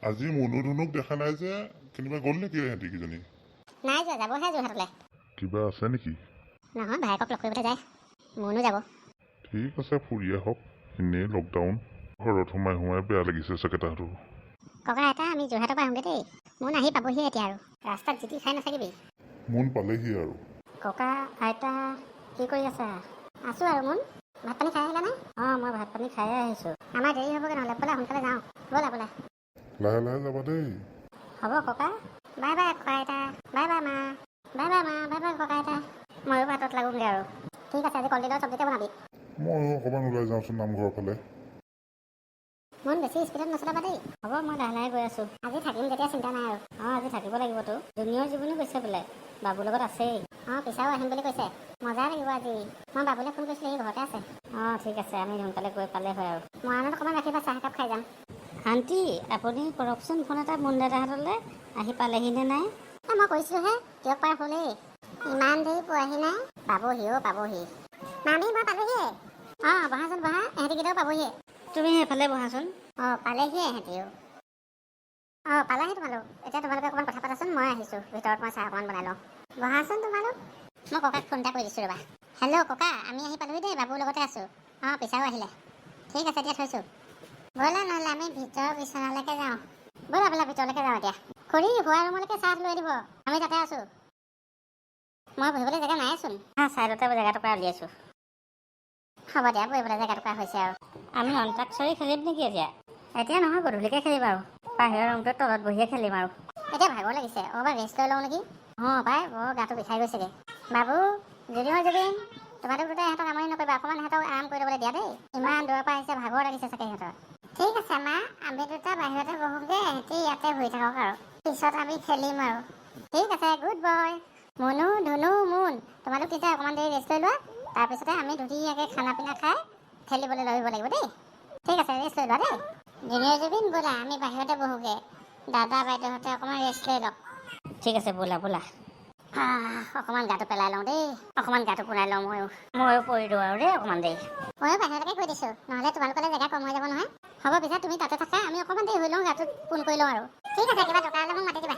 আজি মনু ধুনুক দেখা নাই যে, কেনিবা গ'ল নেকি সিহঁতি কিজনী? নাই যোৱা, যাবহে যোৰহাটলৈ। কিবা আছে নেকি? নহয়, ভায়েকক লগ কৰিবলৈ যায়। মনো যাব। ঠিক আছে, ফুৰি আহক। এনেই লকডাউন, ঘৰত সোমাই সোমাই বেয়া লাগিছে চাগে তাহাঁতৰ। ককা এটা আমি যোৰহাটৰ পৰা আহোঁগৈ দেই। মোন আহি পাবহি এতিয়া আৰু। ৰাস্তাত জিতি খাই নাথাকিবি। মোন পালেহি আৰু। ককা আইতা কি কৰি আছা? আছোঁ আৰু মোন। ভাত পানী খাই আহিলা নে? অঁ, মই ভাত পানী খায়ে আহিছোঁ। আমাৰ দেৰি হ'বগৈ নহ'লে, ব'লা সোনকালে যাওঁ। ব'লা ব'লা। লাহে লাহে যাবা দেই। হ'ব ককা। বাই বাই ককা আইতা। বাই বাই মা। বাই বাই মা। বাই বাই ককা আইতা। ময়ো ভাতত লাগোগৈ আৰু। ঠিক আছে, আজি কলডিলৰ চব্জিকে বনাবি। ময়ো অকণমান ওলাই যাওঁচোন নামঘৰৰ ফালে। মন বেছি স্পীডত নচলাবা দেই। হ'ব, মই লাহে লাহে গৈ আছোঁ। আজি থাকিম যেতিয়া চিন্তা নাই আৰু। অঁ, আজি থাকিব লাগিবতো। জুনিয়ৰ জীৱনো গৈছে বোলে। বাবুৰ লগত আছেই। অঁ, পিছাও আহিম বুলি কৈছে। মজা লাগিব আজি। মই বাবুলৈ ফোন কৰিছিলোঁ, সি ঘৰতে আছে। অঁ, ঠিক আছে, আমি সোনকালে গৈ পালে হয় আৰু। মৰাণত অকণমান ৰাখিবা, চাহ একাপ খাই যাম। আণ্টি, আপুনি কৰকচোন ফোন এটা মুন দাদাহঁতলৈ। আহি পালেহি নে নাই? মই কৈছোঁহে, দিয়ক পাৰ হ'লেই। ইমান দেৰি পোৱাহি নাই। পাবহি অ' পাবহি। মামী, মই পালোহিয়ে। অঁ, বহাচোন বহা, এহেঁতিকেইটাও পাবহিয়ে। তুমি সেইফালে বহাচোন। অঁ, পালেহিয়ে এহেঁতিও। অঁ, পালাহি তোমালোক। এতিয়া তোমালোকে অকণমান কথা পাতাচোন, মই আহিছোঁ। ভিতৰত মই চাহ অকণমান বনাই লওঁ। বহাচোন তোমালোক। মই ককাক ফোন এটা কৰি দিছোঁ ৰ'বা। হেল্ল' ককা, আমি আহি পালোহি দেই, বাবুৰ লগতে আছোঁ। অঁ, পিছাও আহিলে। ঠিক আছে, দিয়া থৈছোঁ। ব'লা নহ'লে আমি ভিতৰৰ বিচনালৈকে যাওঁ। ব'লা ব'লা, ভিতৰলৈকে যাওঁ এতিয়া। খুৰী, শুৱা ৰুমলৈকে চাহ লৈ দিব। আমি তাতে আছোঁ। মই বহিবলৈ জেগা নাইচোন। অঁ, চাইডতে জেগা টুকুৰা উলিয়াইছোঁ। হ'ব দিয়া, বহিবলৈ জেগা টুকুৰা হৈছে আৰু। আমি অন্তাক্ষৰী খেলিম নেকি এতিয়া? এতিয়া নহয়, গধূলিকৈ খেলিম আৰু। বাহিৰৰ ৰুমটোত তলত বহিয়ে খেলিম আৰু। এতিয়া ভাগৰ লাগিছে, অকণমান ৰেষ্ট লৈ লওঁ নেকি? অঁ পাই, বৰ গাটো বিষাই গৈছেগৈ। বাবু, জুবিন তোমালোক দুটাই ইহঁতক আমনি নকৰিবা, অকণমান ইহঁতক আৰাম কৰি ল'বলৈ দিয়া দেই। ইমান দূৰৰ পৰা আহিছে, ভাগৰ লাগিছে চাগে সিহঁতৰ। ঠিক আছে মা, আমি দুটা বাহিৰতে বহোগৈ, সিহঁতি ইয়াতে শুই থাকক আৰু। পিছত আমি খেলিম আৰু। ঠিক আছে, গুড বয়। মুনু, ধুনু, মুন, তোমালোক তেতিয়া অকণমান দেৰি ৰেষ্ট লৈ লোৱা। তাৰপিছতে আমি ধুনীয়াকৈ খানা পিনা খাই খেলিবলৈ লৈ আহিব লাগিব দেই। ঠিক আছে, ৰেষ্ট লৈ লোৱা দেই। জুনিয়ৰ জুবিন, ব'লা আমি বাহিৰতে বহোগৈ। দাদা বাইদেউহঁতে অকণমান ৰেষ্ট লৈ লওক। ঠিক আছে, ব'লা ব'লা। অকণমান গাটো পেলাই লওঁ দেই। অকণমান গাটো পুৰাই লওঁ ময়ো পৰি দিওঁ আৰু দেই অকণমান দেৰি। ময়ো বাহিৰলৈকে কৈ দিছোঁ, নহ'লে তোমালোকলৈ জেগা কম হৈ যাব নহয়। হ'ব পিছে তুমি তাতে থাকা, আমি অকণমান দেৰি হৈ লওঁ, গাটোত ফোন কৰি লওঁ আৰু। ঠিক আছে, কিবা দৰকাৰ হ'লে মোক মাতি দিবা।